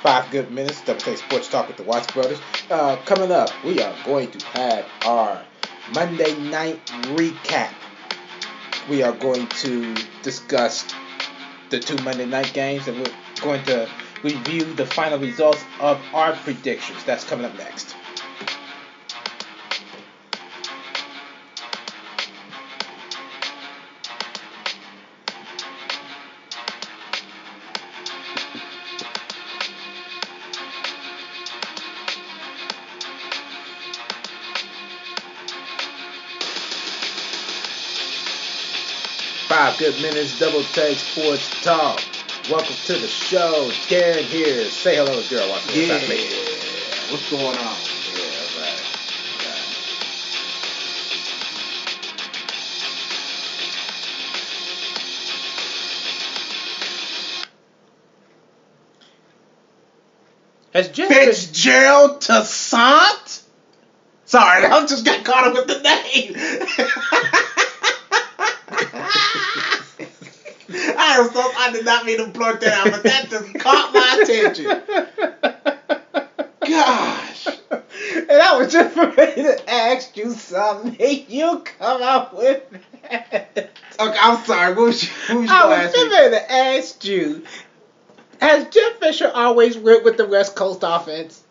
5 good minutes, Double Take Sports Talk with the Watts Brothers. Coming up, we are going to have our Monday night recap. We are going to discuss the 2 Monday night games, and we're going to review the final results of our predictions. That's coming up next. Five good minutes, Double Take Sports Talk. Welcome to the show. Darren here. Say hello to Daryl. Yeah. What's going on? Yeah, right. Has Jeff Fitzgerald Toussaint? Sorry, I just got caught up with the name. I did not mean to blurt that out, but that just caught my attention. Gosh. And I was just ready to ask you something. You come out with that. Okay, I'm sorry. What was you I was just ready to ask you, has Jeff Fisher always worked with the West Coast offense?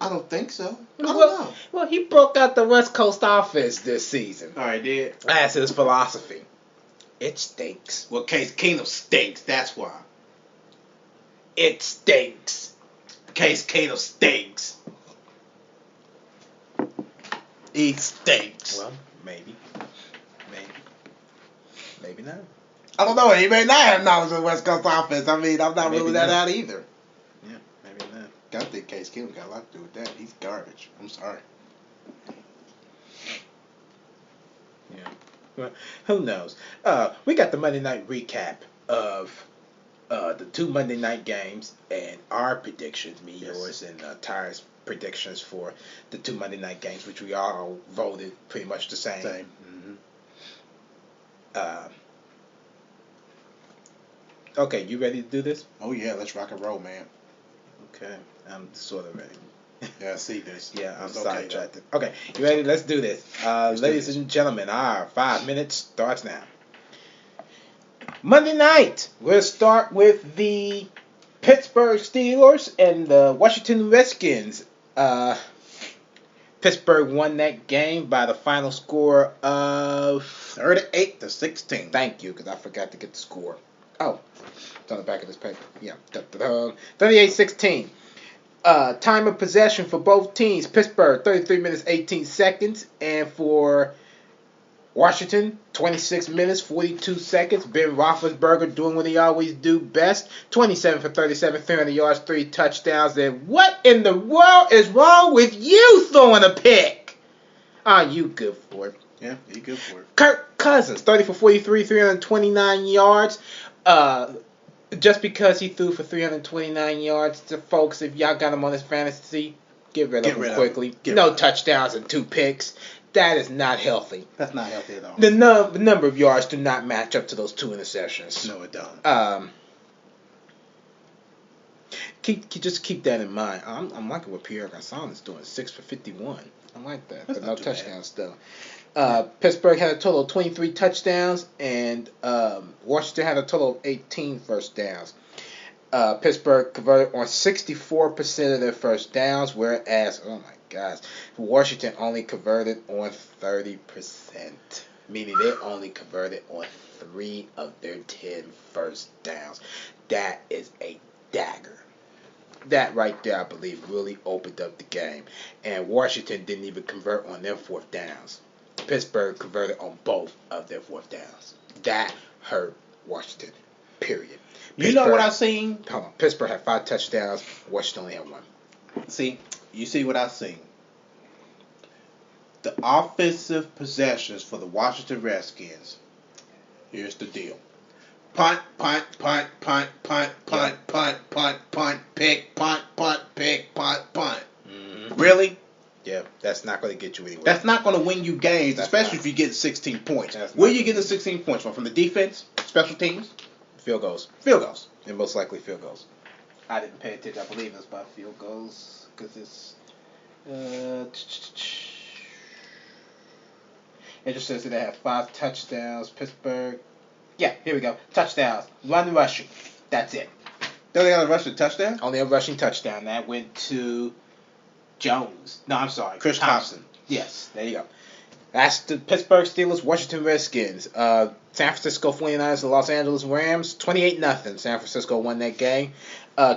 I don't think so. I don't know. Well, he broke out the West Coast offense this season. All right, did. That's his philosophy. It stinks. Well, Case Keenum stinks. That's why. It stinks. Case Keenum stinks. He stinks. Well, maybe not. I don't know. He may not have knowledge of the West Coast offense. I mean, I'm not ruling that out either. Yeah, maybe not. I think Case Keenum got a lot to do with that. He's garbage. I'm sorry. Yeah. Well, who knows? We got the Monday night recap of the 2 Monday night games and our predictions, yours, and Tyre's predictions for the 2 Monday night games, which we all voted pretty much the same. Mm-hmm. Okay, you ready to do this? Oh, yeah. Let's rock and roll, man. Okay, I'm sort of ready. Yeah, I see this. Yeah, I'm it's sidetracked. Okay, you ready? Let's do this. Ladies and gentlemen, our 5 minutes starts now. Monday night, we'll start with the Pittsburgh Steelers and the Washington Redskins. Pittsburgh won that game by the final score of 38-16. Thank you, because I forgot to get the score. Oh, it's on the back of this paper. Yeah. 38-16. Time of possession for both teams. Pittsburgh, 33 minutes, 18 seconds. And for Washington, 26 minutes, 42 seconds. Ben Roethlisberger doing what he always do best. 27 for 37, 300 yards, 3 touchdowns. And what in the world is wrong with you throwing a pick? Ah, you good for it. Yeah, he good for it. Kirk Cousins, 30 for 43, 329 yards. Just because he threw for 329 yards, to folks, if y'all got him on his fantasy, get rid of him quickly. No touchdowns and 2 picks. That is not healthy. That's not healthy at all. The number of yards do not match up to those 2 interceptions. No, it don't. Just keep that in mind. I'm liking what Pierre Garçon is doing. 6 for 51. I like that. That's but no not too touchdowns though. Pittsburgh had a total of 23 touchdowns, and Washington had a total of 18 first downs. Pittsburgh converted on 64% of their first downs, whereas, oh my gosh, Washington only converted on 30%, meaning they only converted on 3 of their 10 first downs. That is a dagger. That right there, I believe, really opened up the game. And Washington didn't even convert on their 4th downs. Pittsburgh converted on both of their 4th downs. That hurt Washington, period. You know what I've seen? Hold on. Pittsburgh had 5 touchdowns. Washington only had 1. See, you see what I've seen. The offensive possessions for the Washington Redskins. Here's the deal. Punt, punt, punt, punt, punt, punt, punt, punt, punt, pick, punt, punt, pick, punt, punt. Mm-hmm. Really? Yeah, that's not going to get you anywhere. That's not going to win you games, That's especially not. if you get 16 points. That's Where not. you getting the 16 points from? From the defense, special teams, Field goals. field goals. And most likely field goals. I didn't pay attention. I believe it's by field goals because it's. It just says that they have 5 touchdowns. Pittsburgh. Yeah, here we go. Touchdowns. 1 rushing. That's it. They only got a rushing touchdown? Only a rushing touchdown. That went to Jones. No, I'm sorry. Chris Thompson. Yes, there you go. That's the Pittsburgh Steelers, Washington Redskins. San Francisco 49ers and Los Angeles Rams, 28-0. San Francisco won that game.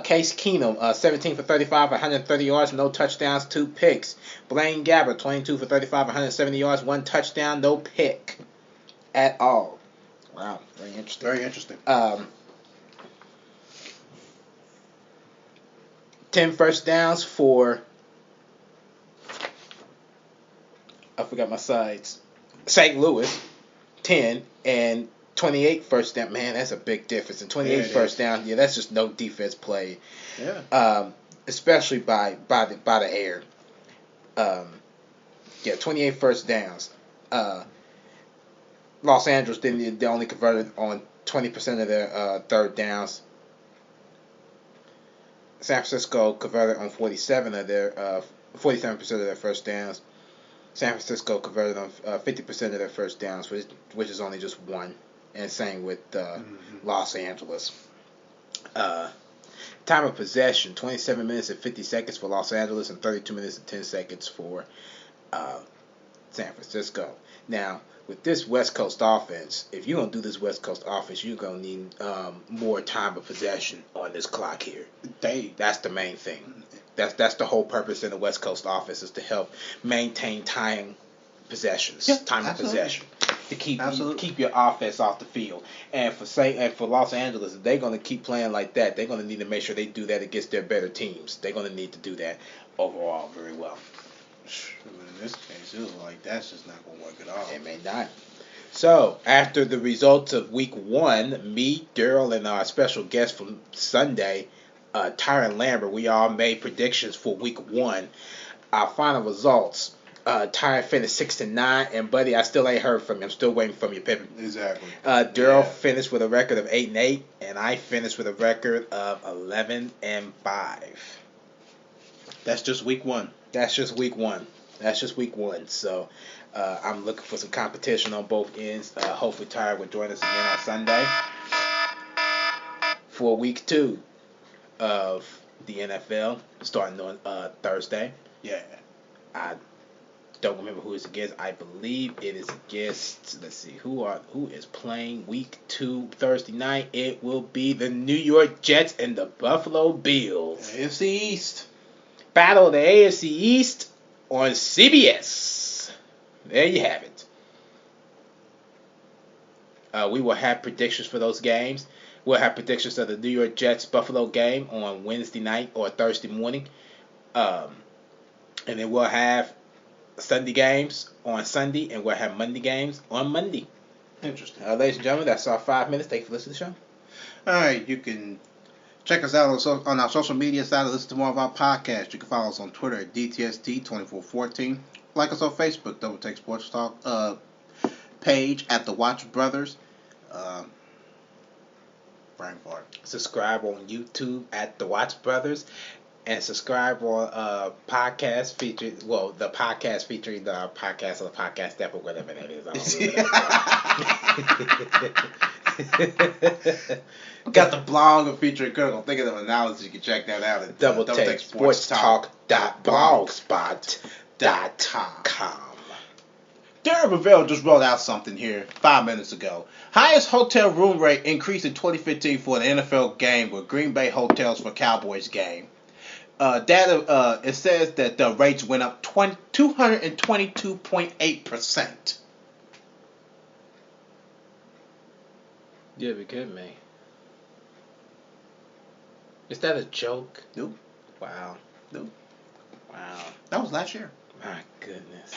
Case Keenum, 17 for 35, 130 yards, no touchdowns, 2 picks. Blaine Gabbert, 22 for 35, 170 yards, 1 touchdown, no pick at all. Wow, very interesting. Very interesting. 10 first downs for... I forgot my sides. St. Louis, 10, and 28 first down. Man, that's a big difference. And 28 first down, yeah, that's just no defense play. Yeah. Especially by the air. 28 first downs. Los Angeles they only converted on 20% of their third downs. San Francisco converted on 47% of their first downs. San Francisco converted on 50% of their first downs, which is only just 1. And same with Los Angeles. Time of possession, 27 minutes and 50 seconds for Los Angeles and 32 minutes and 10 seconds for San Francisco. Now, with this West Coast offense, if you're going to do this West Coast offense, you're going to need more time of possession on this clock here. That's the main thing. That's the whole purpose in the West Coast offense, is to help maintain time possessions, time of possession, to keep your offense off the field. And for Los Angeles, if they're going to keep playing like that, they're going to need to make sure they do that against their better teams. They're going to need to do that overall very well. In this case, it was like that's just not going to work at all. It may not. So, after the results of Week 1, me, Daryl, and our special guest from Sunday, Tyron Lambert, we all made predictions for Week 1. Our final results, Tyron finished 6-9, and Buddy, I still ain't heard from you. I'm still waiting from you, Pippin. Exactly. Daryl finished with a record of 8-8, and I finished with a record of 11-5. That's just Week 1. That's just Week 1. So, I'm looking for some competition on both ends. Hopefully Tyron will join us again on Sunday for Week 2 of the NFL, starting on Thursday. Yeah. I don't remember who it's against. I believe it is against, let's see, who is playing Week 2 Thursday night. It will be the New York Jets and the Buffalo Bills. AFC East. Battle of the AFC East on CBS. There you have it. We will have predictions for those games. We'll have predictions of the New York Jets Buffalo game on Wednesday night or Thursday morning. And then we'll have Sunday games on Sunday, and we'll have Monday games on Monday. Interesting. Ladies and gentlemen, that's our 5 minutes. Thank you for listening to the show. All right, you can check us out on our social media side and listen to more of our podcasts. You can follow us on Twitter at DTST2414. Like us on Facebook, Double Take Sports Talk page at The Watch Brothers. Brain fart. Subscribe on YouTube at The Watch Brothers. And subscribe on podcast featuring, the podcast featuring the podcast of the podcast step or whatever that is. I don't know. Got the blog featuring Kirk. I'm thinking of analysis. You can check that out at DoubleTakeSportsTalk.blogspot.com. Darren Bavell just rolled out something here 5 minutes ago. Highest hotel room rate increased in 2015 for an NFL game with Green Bay Hotels for Cowboys game. Data, it says that the rates went up 222.8%. Yeah, be kidding me. Is that a joke? Nope. Wow. Nope. Wow. That was last year. My goodness.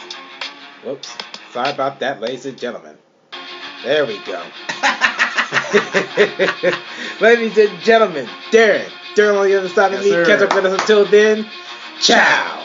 Whoops. Sorry about that, ladies and gentlemen. There we go. Ladies and gentlemen, Darren on the other side of me. Sir. Catch up with us until then. Ciao.